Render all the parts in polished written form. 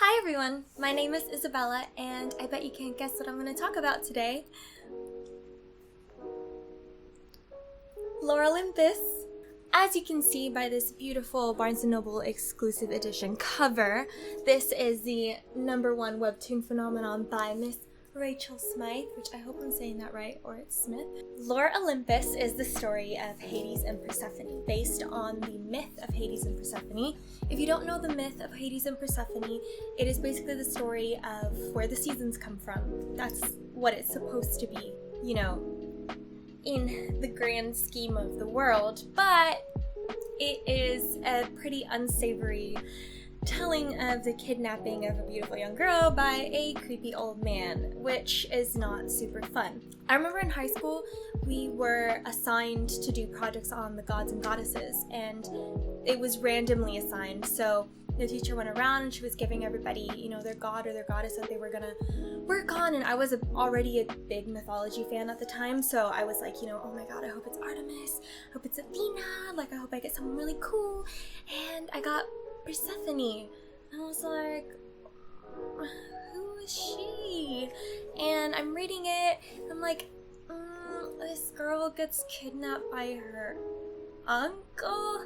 Hi everyone, my name is Isabella and I bet you can't guess what I'm going to talk about today. Lore Olympus. As you can see by this beautiful Barnes & Noble exclusive edition cover, this is the #1 webtoon phenomenon by Miss Rachel Smythe, which I hope I'm saying that right, or it's Smith. Lore Olympus is the story of Hades and Persephone, based on the myth of Hades and Persephone. If you don't know the myth of Hades and Persephone, it is basically the story of where the seasons come from. That's what it's supposed to be, you know, in the grand scheme of the world, but it is a pretty unsavory telling of the kidnapping of a beautiful young girl by a creepy old man, which is not super fun. I remember in high school we were assigned to do projects on the gods and goddesses, and it was randomly assigned. So the teacher went around and she was giving everybody, you know, their god or their goddess that they were gonna work on, and I was already a big mythology fan at the time, so I was like, you know, oh my god, I hope it's Artemis, I hope it's Athena, like I hope I get someone really cool, and I got Persephone, and I was like, who is she? And I'm reading it, and I'm like, this girl gets kidnapped by her uncle?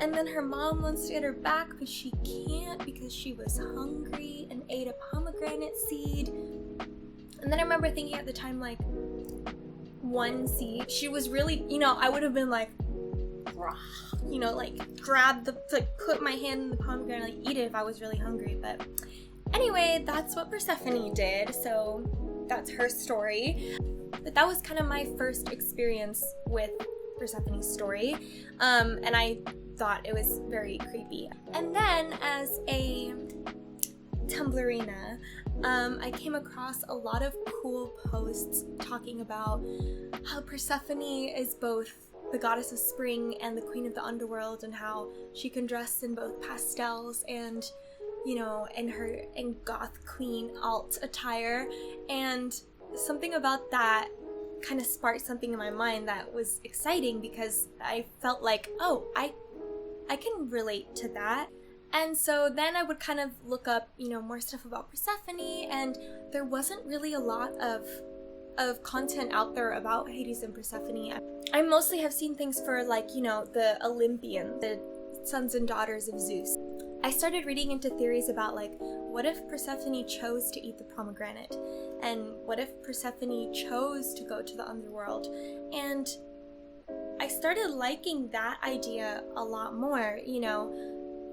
And then her mom wants to get her back, but she can't because she was hungry and ate a pomegranate seed. And then I remember thinking at the time, like, one seed, she was really, you know, I would have been like, you know, like grab the, like put my hand in the pomegranate and like eat it if I was really hungry. But anyway, that's what Persephone did, so that's her story. But that was kind of my first experience with Persephone's story, and I thought it was very creepy. And then as a Tumblrina, I came across a lot of cool posts talking about how Persephone is both the goddess of spring and the queen of the underworld, and how she can dress in both pastels and, you know, in goth queen alt attire. And something about that kind of sparked something in my mind that was exciting, because I felt like, oh, I can relate to that. And so then I would kind of look up, you know, more stuff about Persephone, and there wasn't really a lot of content out there about Hades and Persephone. I mostly have seen things for, like, you know, the Olympians, the sons and daughters of Zeus. I started reading into theories about, like, what if Persephone chose to eat the pomegranate? And what if Persephone chose to go to the underworld? And I started liking that idea a lot more, you know,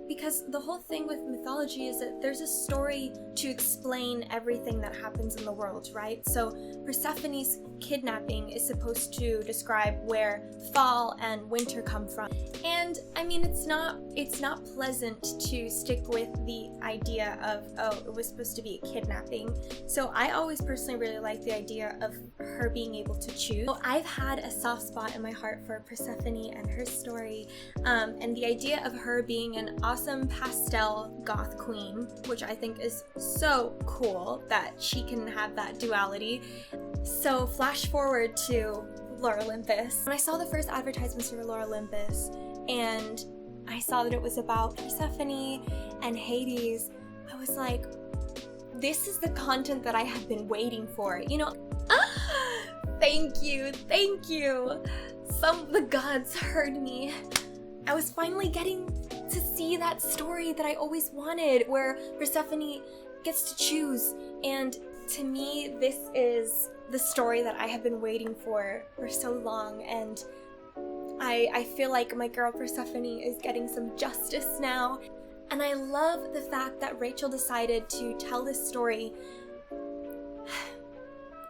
because the whole thing with mythology is that there's a story to explain everything that happens in the world, right? So Persephone's kidnapping is supposed to describe where fall and winter come from. And I mean, it's not pleasant to stick with the idea of, oh, it was supposed to be a kidnapping. So I always personally really like the idea of her being able to choose. So I've had a soft spot in my heart for Persephone and her story, and the idea of her being an awesome pastel goth queen, which I think is so cool that she can have that duality. So flash forward to Lore Olympus. When I saw the first advertisements for Lore Olympus, and I saw that it was about Persephone and Hades, I was like, this is the content that I have been waiting for, you know. Thank you. The gods heard me. I was finally getting to see that story that I always wanted, where Persephone gets to choose. And to me, this is the story that I have been waiting for so long, and I feel like my girl Persephone is getting some justice now. And I love the fact that Rachel decided to tell this story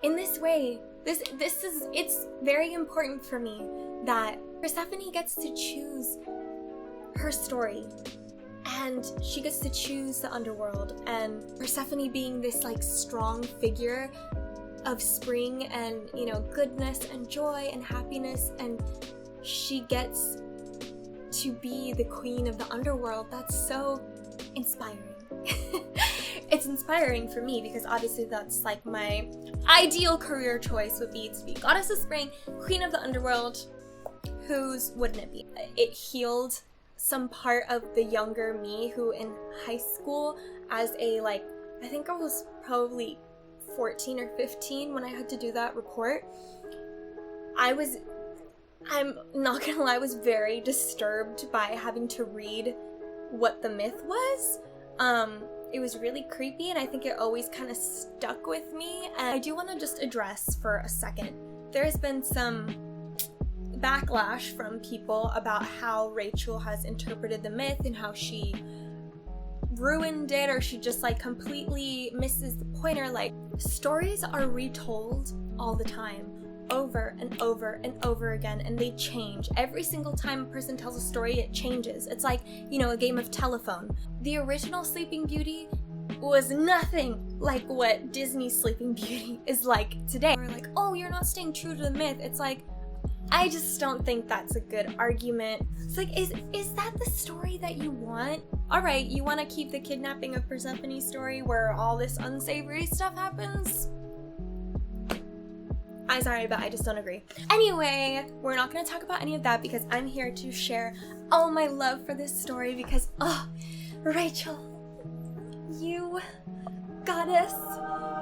in this way. It's very important for me that Persephone gets to choose her story, and she gets to choose the underworld, and Persephone being this, like, strong figure of spring and, you know, goodness and joy and happiness, and she gets to be the queen of the underworld. That's so inspiring. It's inspiring for me because obviously that's, like, my ideal career choice would be to be goddess of spring, queen of the underworld. Whose wouldn't it be? It healed some part of the younger me who in high school, as a I think I was probably 14 or 15 when I had to do that report, I'm not gonna lie, I was very disturbed by having to read what the myth was. It was really creepy, and I think it always kind of stuck with me. And I do want to just address for a second, there's been some backlash from people about how Rachel has interpreted the myth and how she ruined it, or she just completely misses the point. Or stories are retold all the time, over and over and over again, and they change. Every single time a person tells a story, it changes. It's like, a game of telephone. The original Sleeping Beauty was nothing like what Disney's Sleeping Beauty is like today. We're like, oh, you're not staying true to the myth. It's like, I just don't think that's a good argument. It's like, is that the story that you want? Alright, you want to keep the kidnapping of Persephone story where all this unsavory stuff happens? I'm sorry, but I just don't agree. Anyway, we're not going to talk about any of that because I'm here to share all my love for this story because, Rachel, you goddess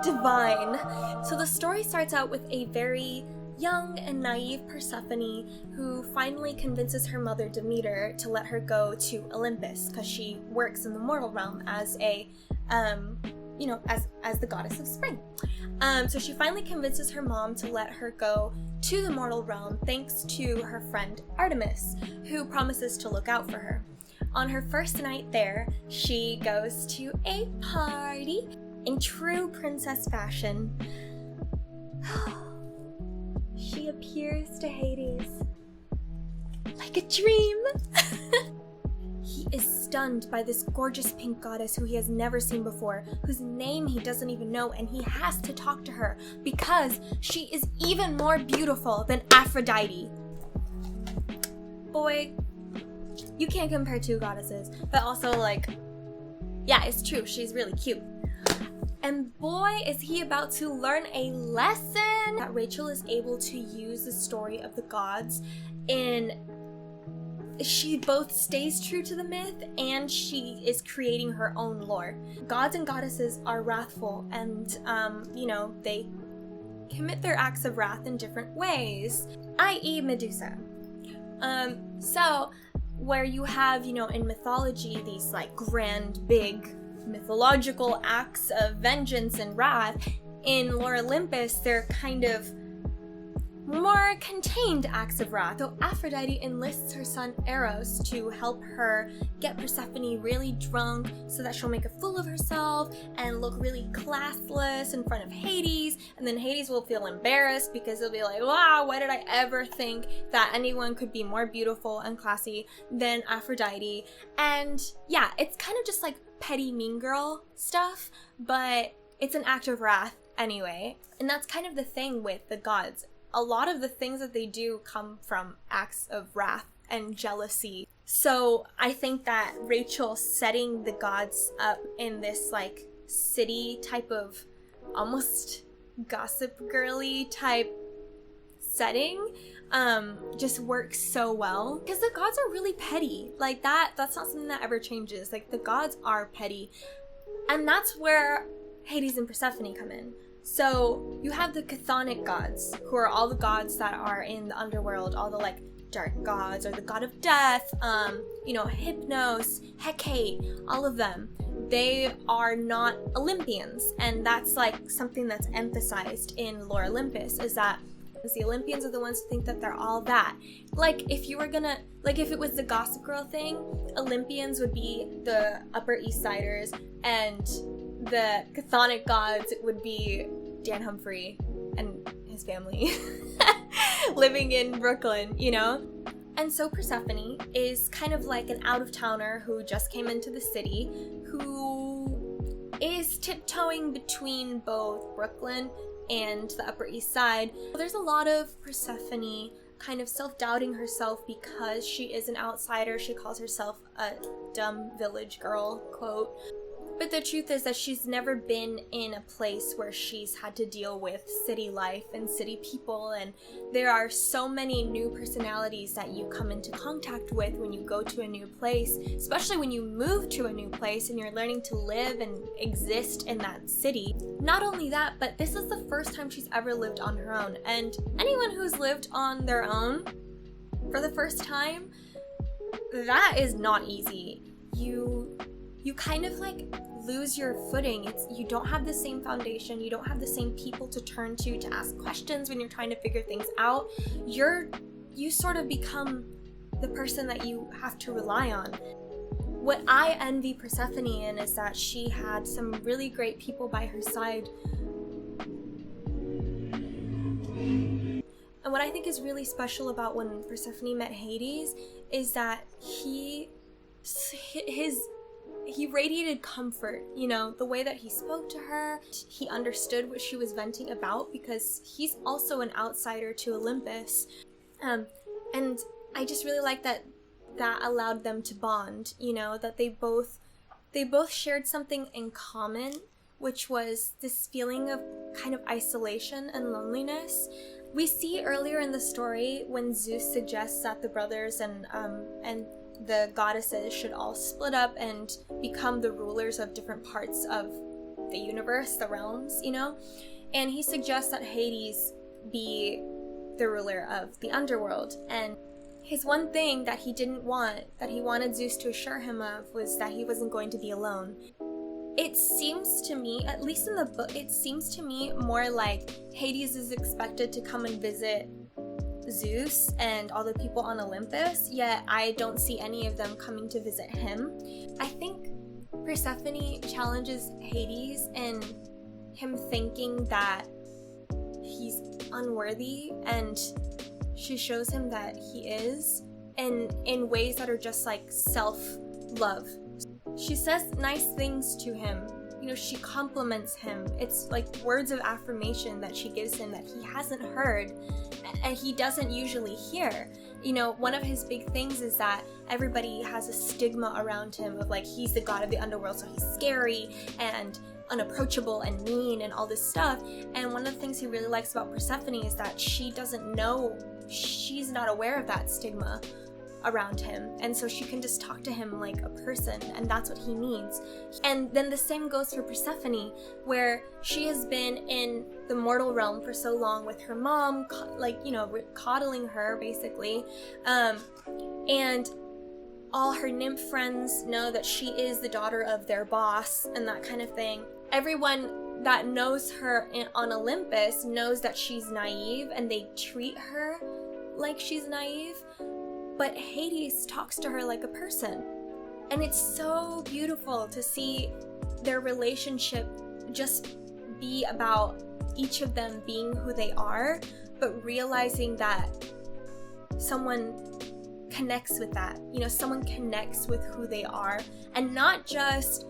divine. So the story starts out with a very young and naive Persephone who finally convinces her mother Demeter to let her go to Olympus because she works in the mortal realm as a as the goddess of spring. So she finally convinces her mom to let her go to the mortal realm thanks to her friend Artemis, who promises to look out for her. On her first night there, she goes to a party in true princess fashion. She appears to Hades like a dream. He is stunned by this gorgeous pink goddess who he has never seen before, whose name he doesn't even know, and he has to talk to her because she is even more beautiful than Aphrodite. Boy, you can't compare two goddesses, but also yeah, it's true, she's really cute. And boy, is he about to learn a lesson that Rachel is able to use the story of the gods she both stays true to the myth and she is creating her own lore. Gods and goddesses are wrathful and, they commit their acts of wrath in different ways, i.e. Medusa. So where you have, in mythology, these grand, big, mythological acts of vengeance and wrath, in Lore Olympus, they're kind of more contained acts of wrath, though Aphrodite enlists her son Eros to help her get Persephone really drunk so that she'll make a fool of herself and look really classless in front of Hades, and then Hades will feel embarrassed because he'll be like, wow, why did I ever think that anyone could be more beautiful and classy than Aphrodite? And yeah, it's kind of just petty mean girl stuff, but it's an act of wrath anyway. And that's kind of the thing with the gods. A lot of the things that they do come from acts of wrath and jealousy. So I think that Rachel setting the gods up in this city type of almost gossip girly type setting just works so well because the gods are really petty. That's not something that ever changes. The gods are petty, and that's where Hades and Persephone come in. So you have the chthonic gods, who are all the gods that are in the underworld, all the dark gods, or the god of death, Hypnos, Hecate, all of them. They are not Olympians, and that's something that's emphasized in Lore Olympus, is that the Olympians are the ones who think that they're all that. If you were gonna, if it was the Gossip Girl thing, Olympians would be the Upper East Siders, and the chthonic gods would be Dan Humphrey and his family living in Brooklyn, And so Persephone is kind of an out-of-towner who just came into the city, who is tiptoeing between both Brooklyn and the Upper East Side. There's a lot of Persephone kind of self-doubting herself because she is an outsider. She calls herself a dumb village girl, quote. But the truth is that she's never been in a place where she's had to deal with city life and city people, and there are so many new personalities that you come into contact with when you go to a new place, especially when you move to a new place and you're learning to live and exist in that city. Not only that, but this is the first time she's ever lived on her own, and anyone who's lived on their own for the first time, that is not easy. You kind of like lose your footing. You don't have the same foundation, you don't have the same people to turn to ask questions when you're trying to figure things out. You sort of become the person that you have to rely on. What I envy Persephone in is that she had some really great people by her side. And what I think is really special about when Persephone met Hades is that he radiated comfort, you know, the way that he spoke to her. He understood what she was venting about because he's also an outsider to Olympus. And I just really like that allowed them to bond, you know, that they both shared something in common, which was this feeling of kind of isolation and loneliness. We see earlier in the story when Zeus suggests that the brothers and the goddesses should all split up and become the rulers of different parts of the universe, the realms, you know? And he suggests that Hades be the ruler of the underworld. And his one thing that he didn't want, that he wanted Zeus to assure him of, was that he wasn't going to be alone. It seems to me, at least in the book, it seems to me more like Hades is expected to come and visit Zeus and all the people on Olympus, yet I don't see any of them coming to visit him. I think Persephone challenges Hades in him thinking that he's unworthy, and she shows him that he is, and in ways that are just like self-love. She says nice things to him. You know, she compliments him. It's like words of affirmation that she gives him that he hasn't heard and he doesn't usually hear. You know, one of his big things is that everybody has a stigma around him of like, he's the god of the underworld, so he's scary and unapproachable and mean and all this stuff. And one of the things he really likes about Persephone is that she doesn't know, she's not aware of that stigma around him, and so she can just talk to him like a person, and that's what he needs. And then the same goes for Persephone, where she has been in the mortal realm for so long with her mom, like, you know, coddling her basically, and all her nymph friends know that she is the daughter of their boss and that kind of thing. Everyone that knows her on Olympus knows that she's naive, and they treat her like she's naive. But Hades talks to her like a person. And it's so beautiful to see their relationship just be about each of them being who they are, but realizing that someone connects with that. You know, someone connects with who they are. And not just,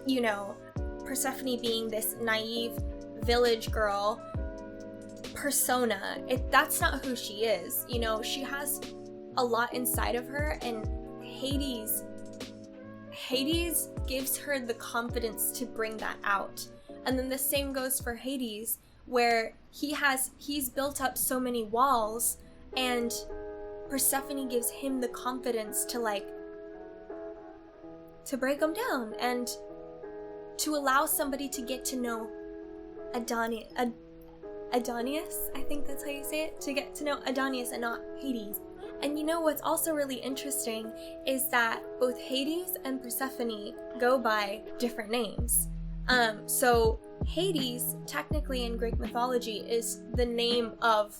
you know, Persephone being this naive village girl persona. That's not who she is. You know, she has a lot inside of her, and Hades gives her the confidence to bring that out. And then the same goes for Hades, where he's built up so many walls, and Persephone gives him the confidence to break them down and to allow somebody to get to know Adonis, I think that's how you say it, to get to know Adonis and not Hades. And you know what's also really interesting is that both Hades and Persephone go by different names. So Hades, technically in Greek mythology, is the name of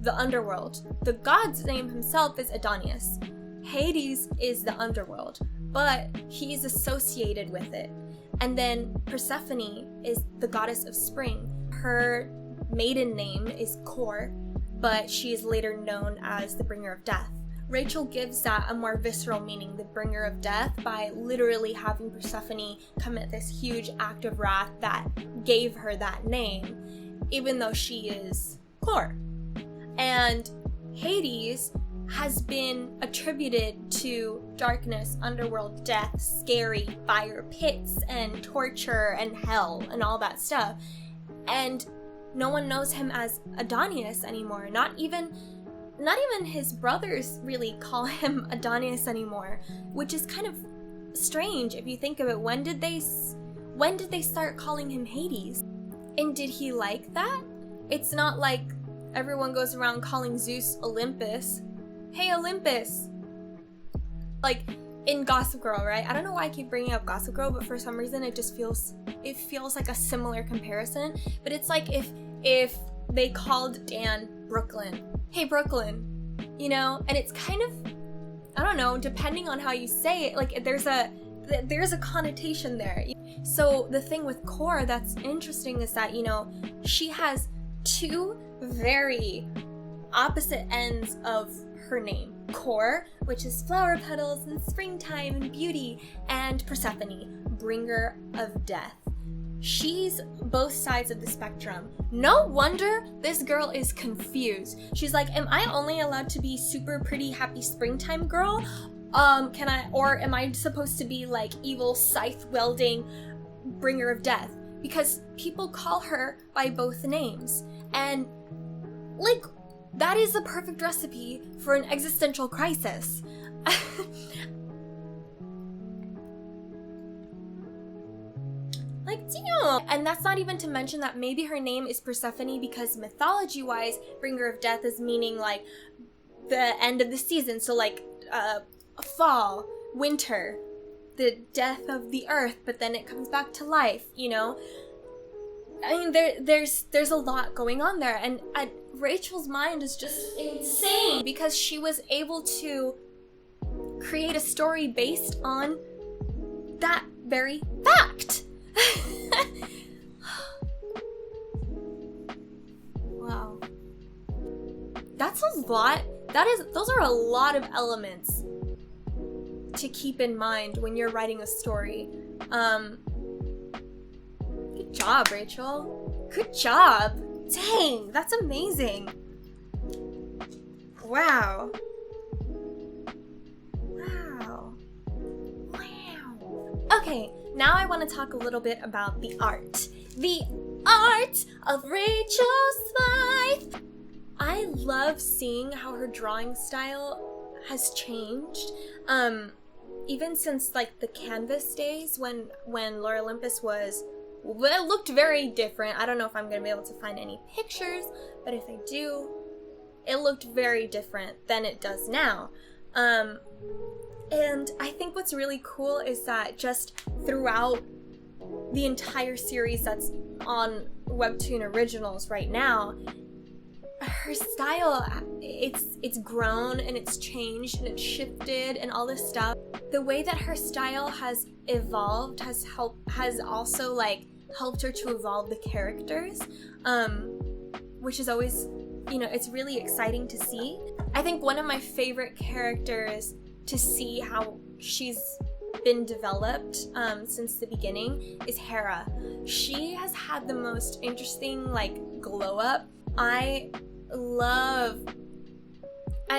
the underworld. The god's name himself is Adonis. Hades is the underworld, but he is associated with it. And then Persephone is the goddess of spring. Her maiden name is Kor, but she is later known as the bringer of death. Rachel gives that a more visceral meaning, the bringer of death, by literally having Persephone commit this huge act of wrath that gave her that name, even though she is Kor. And Hades has been attributed to darkness, underworld, death, scary, fire pits, and torture, and hell, and all that stuff. And no one knows him as Adonis anymore. Not even his brothers really call him Adonis anymore, which is kind of strange if you think of it. When did they start calling him Hades? And did he like that? It's not like everyone goes around calling Zeus Olympus. Hey, Olympus! Like in Gossip Girl, right? I don't know why I keep bringing up Gossip Girl, but for some reason it feels like a similar comparison. But it's like if they called Dan Brooklyn. Hey, Brooklyn. You know? And it's kind of, I don't know, depending on how you say it, like there's a connotation there. So the thing with Core that's interesting is that, you know, she has two very opposite ends of her name. Core, which is flower petals and springtime and beauty, and Persephone, bringer of death. She's both sides of the spectrum. No wonder this girl is confused. She's like, am I only allowed to be super pretty happy springtime girl? Am I supposed to be like evil scythe wielding bringer of death? Because people call her by both names. And like, that is a perfect recipe for an existential crisis. Like, damn! And that's not even to mention that maybe her name is Persephone because mythology-wise, bringer of death is meaning like the end of the season. So like, fall, winter, the death of the earth, but then it comes back to life, you know? I mean, there's a lot going on there, and Rachel's mind is just insane because she was able to create a story based on that very fact. Wow. That's a lot. Those are a lot of elements to keep in mind when you're writing a story. Good job, Rachel. Good job. Dang, that's amazing. Wow. Wow. Wow. Okay, now I want to talk a little bit about the art. The art of Rachel Smythe. I love seeing how her drawing style has changed. Even since like the canvas days when Lore Olympus was, well, it looked very different. I don't know if I'm gonna be able to find any pictures, but if I do, it looked very different than it does now. And I think what's really cool is that just throughout the entire series that's on Webtoon Originals right now, her style, it's grown and it's changed and it's shifted and all this stuff. The way that her style has evolved has also like helped her to evolve the characters, which is always, you know, it's really exciting to see. I think one of my favorite characters to see how she's been developed since the beginning is Hera. She has had the most interesting like glow up. I love,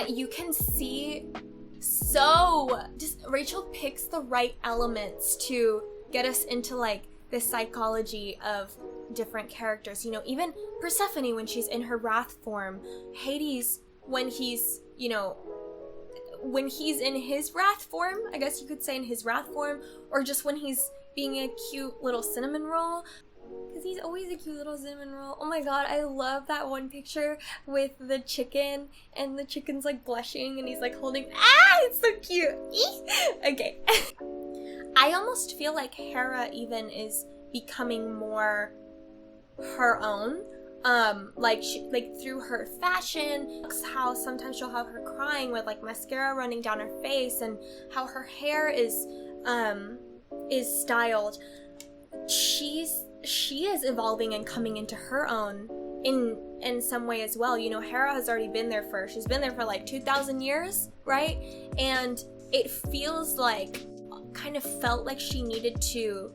you can see, so just Rachel picks the right elements to get us into like the psychology of different characters. You know, even Persephone when she's in her wrath form, Hades when he's, you know, when he's in his wrath form, I guess you could say in his wrath form, or just when he's being a cute little cinnamon roll. Because he's always a cute little cinnamon roll. Oh my god, I love that one picture with the chicken, and the chicken's like blushing, and he's like holding, it's so cute! Okay. I almost feel like Hera even is becoming more her own. Like through her fashion, how sometimes she'll have her crying with like mascara running down her face, and how her hair is styled. She is evolving and coming into her own in some way as well. You know, Hera has already been there she's been there for like 2,000 years, right? And it feels like, kind of felt like she needed to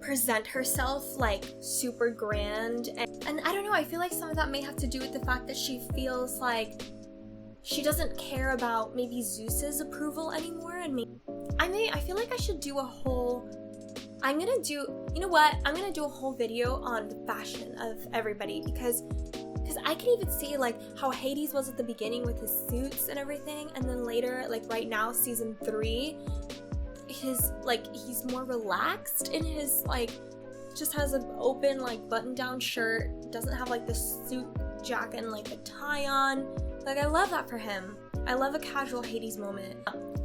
present herself like super grand, and I don't know, I feel like some of that may have to do with the fact that she feels like she doesn't care about maybe Zeus's approval anymore, and I feel like I should do a whole, you know what, I'm gonna do a whole video on the fashion of everybody, because I can even see like how Hades was at the beginning with his suits and everything, and then later, like right now, season 3, he's more relaxed in his, like, just has an open, like, button-down shirt, doesn't have like the suit jacket and like a tie on. Like, I love that for him. I love a casual Hades moment.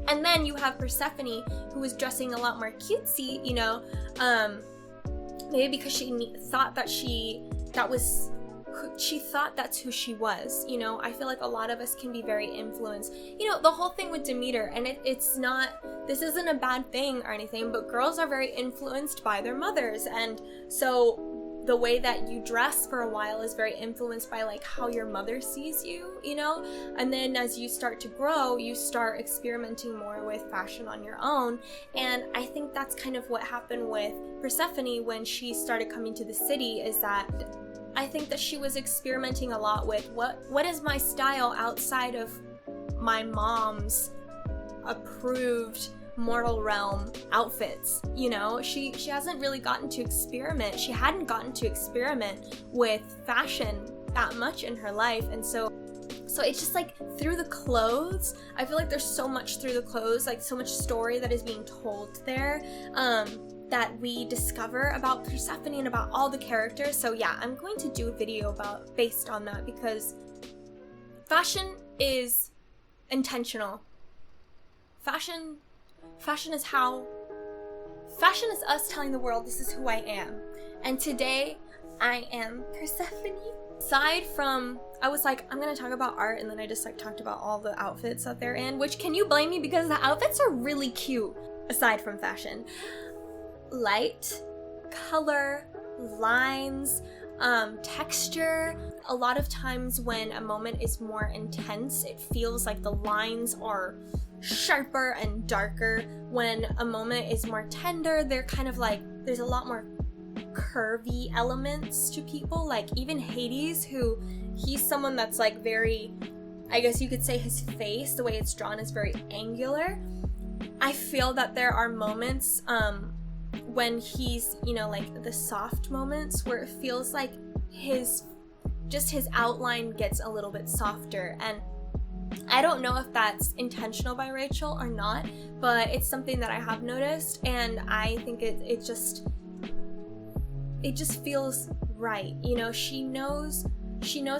And then you have Persephone, who was dressing a lot more cutesy, you know, maybe because she thought that's who she was, you know. I feel like a lot of us can be very influenced. You know, the whole thing with Demeter, and it's not, this isn't a bad thing or anything, but girls are very influenced by their mothers, and so the way that you dress for a while is very influenced by like how your mother sees you, you know? And then as you start to grow, you start experimenting more with fashion on your own. And I think that's kind of what happened with Persephone when she started coming to the city, is that I think that she was experimenting a lot with what is my style outside of my mom's approved mortal realm outfits, you know? She hasn't really gotten to experiment. She hadn't gotten to experiment with fashion that much in her life, and so it's just like through the clothes, I feel like there's so much through the clothes, like so much story that is being told there, that we discover about Persephone and about all the characters. So yeah, I'm going to do a video based on that, because fashion is intentional. Fashion is us telling the world this is who I am. And today I am Persephone. Aside from, I was like, I'm gonna talk about art, and then I just like talked about all the outfits that they're in, which, can you blame me, because the outfits are really cute aside from fashion. Light, color, lines, texture. A lot of times when a moment is more intense, it feels like the lines are sharper and darker. When a moment is more tender, they're kind of like, there's a lot more curvy elements to people. Like even Hades, who he's someone that's like very, I guess you could say his face, the way it's drawn, is very angular. I feel that there are moments when he's, you know, like the soft moments where it feels like his outline gets a little bit softer, and I don't know if that's intentional by Rachel or not, but it's something that I have noticed, and I think it just feels right. You know, she knows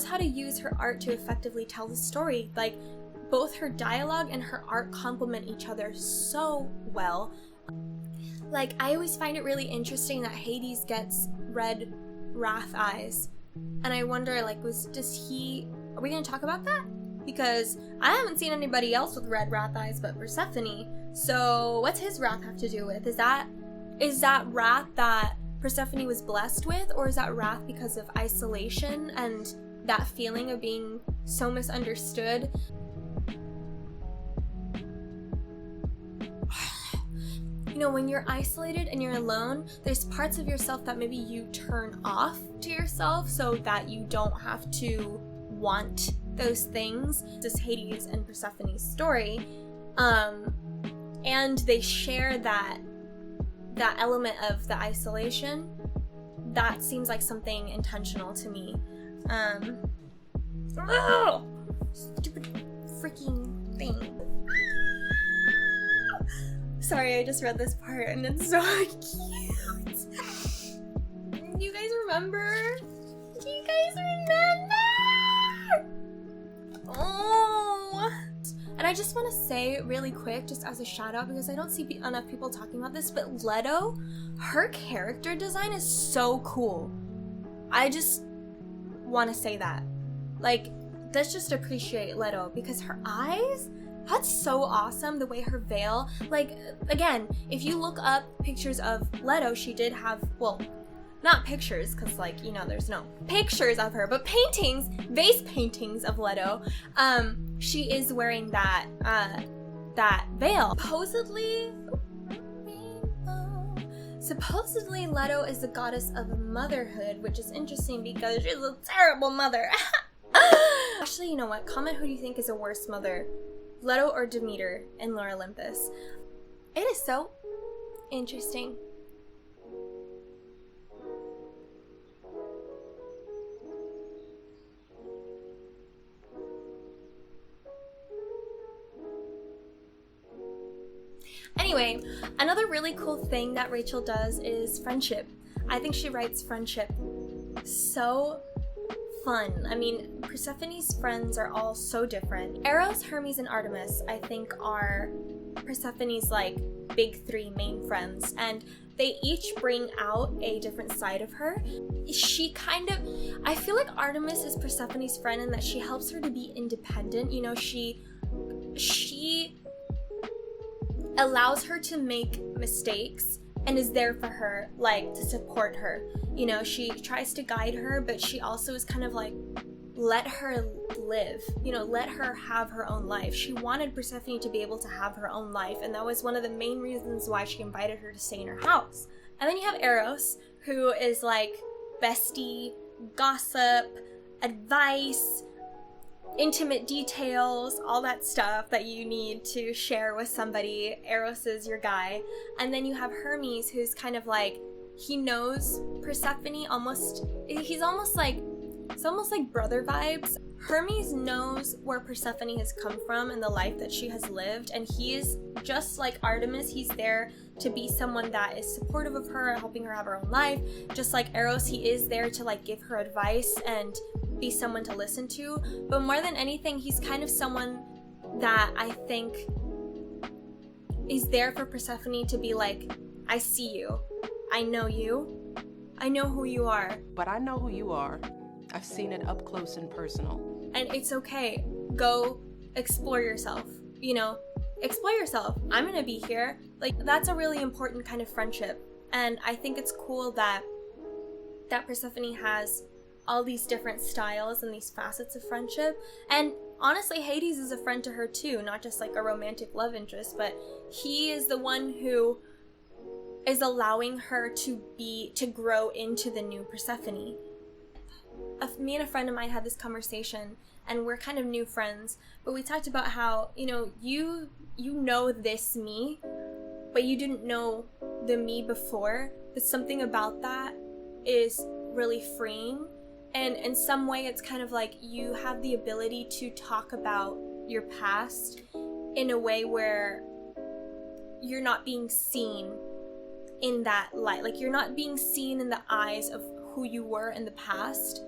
how to use her art to effectively tell the story. Like, both her dialogue and her art complement each other so well. Like, I always find it really interesting that Hades gets red wrath eyes, and I wonder, like, are we gonna talk about that? Because I haven't seen anybody else with red wrath eyes but Persephone. So what's his wrath have to do with? Is that wrath that Persephone was blessed with, or is that wrath because of isolation and that feeling of being so misunderstood? You know, when you're isolated and you're alone, there's parts of yourself that maybe you turn off to yourself so that you don't have to want those things. This is Hades and Persephone's story, and they share that element of the isolation. That seems like something intentional to me. Stupid freaking thing. Sorry, I just read this part and it's so cute. Do you guys remember? Oh! And I just want to say really quick, just as a shout out, because I don't see enough people talking about this, but Leto, her character design is so cool. I just want to say that. Like, let's just appreciate Leto, because her eyes, that's so awesome. The way her veil, like, again, if you look up pictures of Leto, she did have, well, not pictures, because, like, you know, there's no pictures of her, but paintings, vase paintings of Leto, she is wearing that veil. Supposedly Leto is the goddess of motherhood, which is interesting because she's a terrible mother. Actually, you know what? Comment who do you think is a worse mother, Leto or Demeter in Lore Olympus. It is so interesting. Anyway, another really cool thing that Rachel does is friendship. I think she writes friendship so fun. I mean, Persephone's friends are all so different. Eros, Hermes, and Artemis, I think, are Persephone's like big three main friends, and they each bring out a different side of her. She kind of, I feel like Artemis is Persephone's friend in that she helps her to be independent. You know, she allows her to make mistakes and is there for her, like, to support her. You know, she tries to guide her, but she also is kind of like, let her live, you know, let her have her own life. She wanted Persephone to be able to have her own life, and that was one of the main reasons why she invited her to stay in her house. And then you have Eros, who is like bestie, gossip, advice, intimate details, all that stuff that you need to share with somebody. Eros is your guy. And then you have Hermes, who's kind of like, he knows Persephone almost, it's almost like brother vibes. Hermes knows where Persephone has come from and the life that she has lived, and he is just like Artemis. He's there to be someone that is supportive of her, helping her have her own life. Just like Eros, he is there to like give her advice and be someone to listen to. But more than anything, he's kind of someone that I think is there for Persephone to be like, I see you, I know you, I know who you are. But I know who you are. I've seen it up close and personal. And it's okay. Go explore yourself. You know, explore yourself. I'm gonna be here. Like, that's a really important kind of friendship. And I think it's cool that Persephone has all these different styles and these facets of friendship. And honestly, Hades is a friend to her too, not just like a romantic love interest, but he is the one who is allowing her to grow into the new Persephone. Me and a friend of mine had this conversation, and we're kind of new friends, but we talked about how, you know, you know this me, but you didn't know the me before, but something about that is really freeing. And in some way, it's kind of like you have the ability to talk about your past in a way where you're not being seen in that light. Like, you're not being seen in the eyes of who you were in the past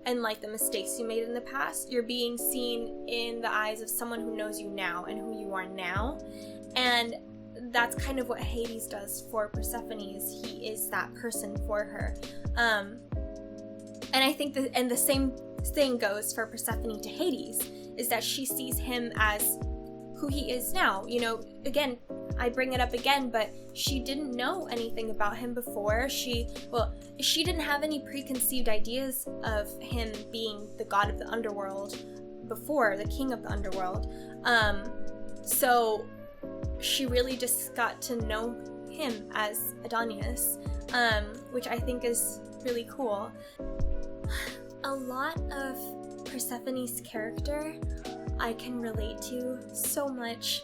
and like the mistakes you made in the past. You're being seen in the eyes of someone who knows you now and who you are now. And that's kind of what Hades does for Persephone. He is that person for her. And I think and the same thing goes for Persephone to Hades, is that she sees him as who he is now. You know, again, I bring it up again, but she didn't know anything about him before. She didn't have any preconceived ideas of him being the god of the underworld before, the king of the underworld. So she really just got to know him as Adonis, which I think is really cool. A lot of Persephone's character I can relate to so much.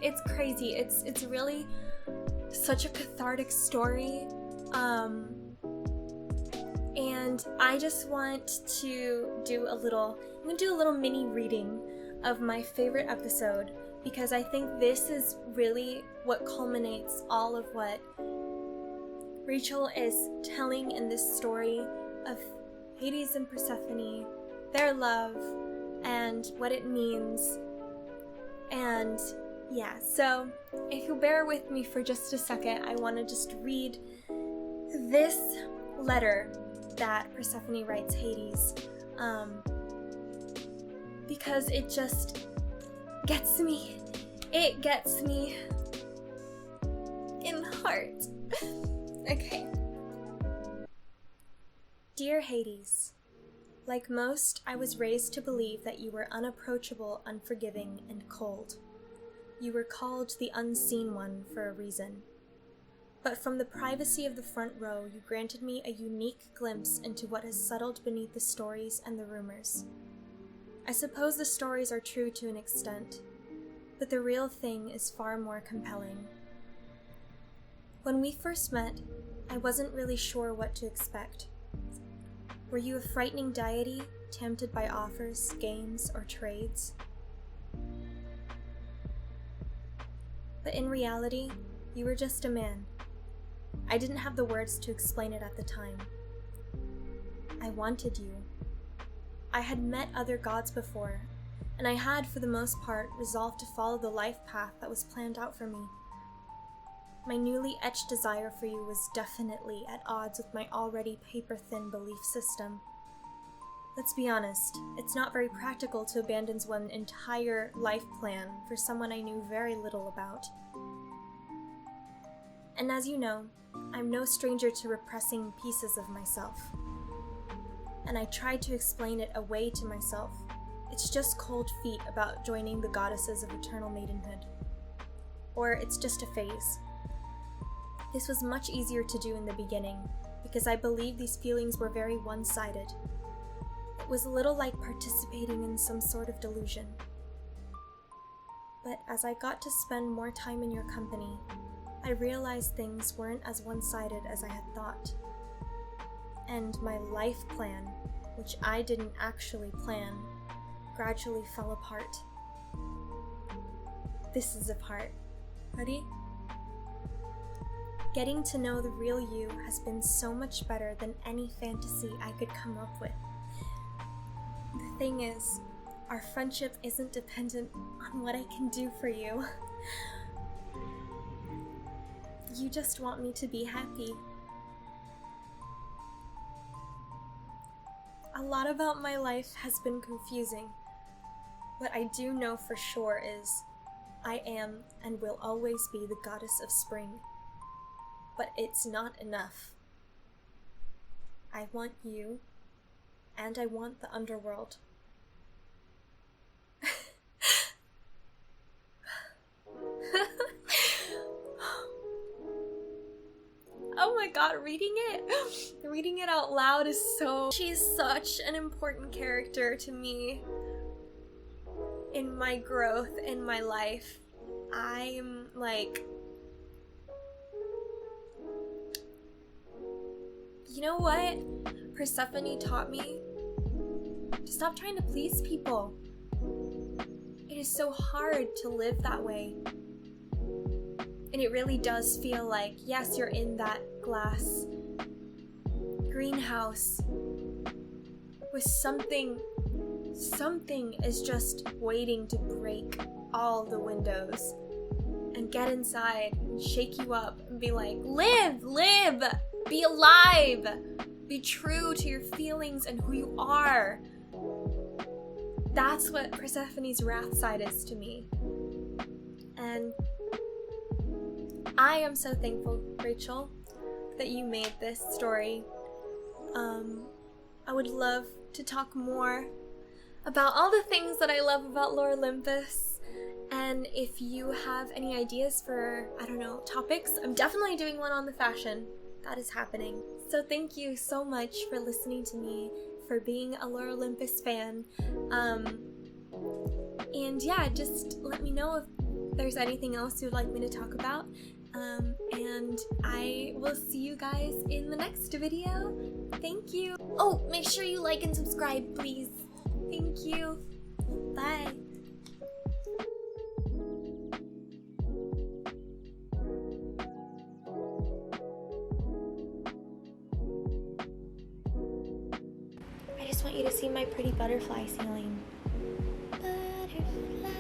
It's crazy. It's really such a cathartic story. And I just want to do I'm gonna do a little mini reading of my favorite episode, because I think this is really what culminates all of what Rachel is telling in this story of Hades and Persephone, their love, and what it means. And yeah, so if you'll bear with me for just a second, I want to just read this letter that Persephone writes Hades, because it just gets me. It gets me in the heart. Okay. Dear Hades, like most, I was raised to believe that you were unapproachable, unforgiving, and cold. You were called the Unseen One for a reason. But from the privacy of the front row, you granted me a unique glimpse into what has settled beneath the stories and the rumors. I suppose the stories are true to an extent, but the real thing is far more compelling. When we first met, I wasn't really sure what to expect. Were you a frightening deity, tempted by offers, games, or trades? But in reality, you were just a man. I didn't have the words to explain it at the time. I wanted you. I had met other gods before, and I had, for the most part, resolved to follow the life path that was planned out for me. My newly etched desire for you was definitely at odds with my already paper-thin belief system. Let's be honest, it's not very practical to abandon one's entire life plan for someone I knew very little about. And as you know, I'm no stranger to repressing pieces of myself. And I tried to explain it away to myself. It's just cold feet about joining the goddesses of eternal maidenhood. Or it's just a phase. This was much easier to do in the beginning, because I believed these feelings were very one-sided. It was a little like participating in some sort of delusion. But as I got to spend more time in your company, I realized things weren't as one-sided as I had thought. And my life plan, which I didn't actually plan, gradually fell apart. This is a part. Ready? Getting to know the real you has been so much better than any fantasy I could come up with. The thing is, our friendship isn't dependent on what I can do for you. You just want me to be happy. A lot about my life has been confusing. What I do know for sure is I am and will always be the goddess of spring. But it's not enough. I want you, and I want the underworld. Oh my god, reading it out loud is so... She's such an important character to me in my growth, in my life. I'm like... You know what Persephone taught me? To stop trying to please people. It is so hard to live that way. And it really does feel like, yes, you're in that glass greenhouse with something is just waiting to break all the windows and get inside and shake you up and be like, live, be alive, be true to your feelings and who you are. That's what Persephone's wrath side is to me. And I am so thankful, Rachel, that you made this story. I would love to talk more about all the things that I love about Lore Olympus. And if you have any ideas for, I don't know, topics, I'm definitely doing one on the fashion. That is happening. So thank you so much for listening to me, for being a Lore Olympus fan. And yeah, just let me know if there's anything else you'd like me to talk about. And I will see you guys in the next video. Thank you. Oh, make sure you like and subscribe, please. Thank you. Bye. I just want you to see my pretty butterfly ceiling. Butterfly.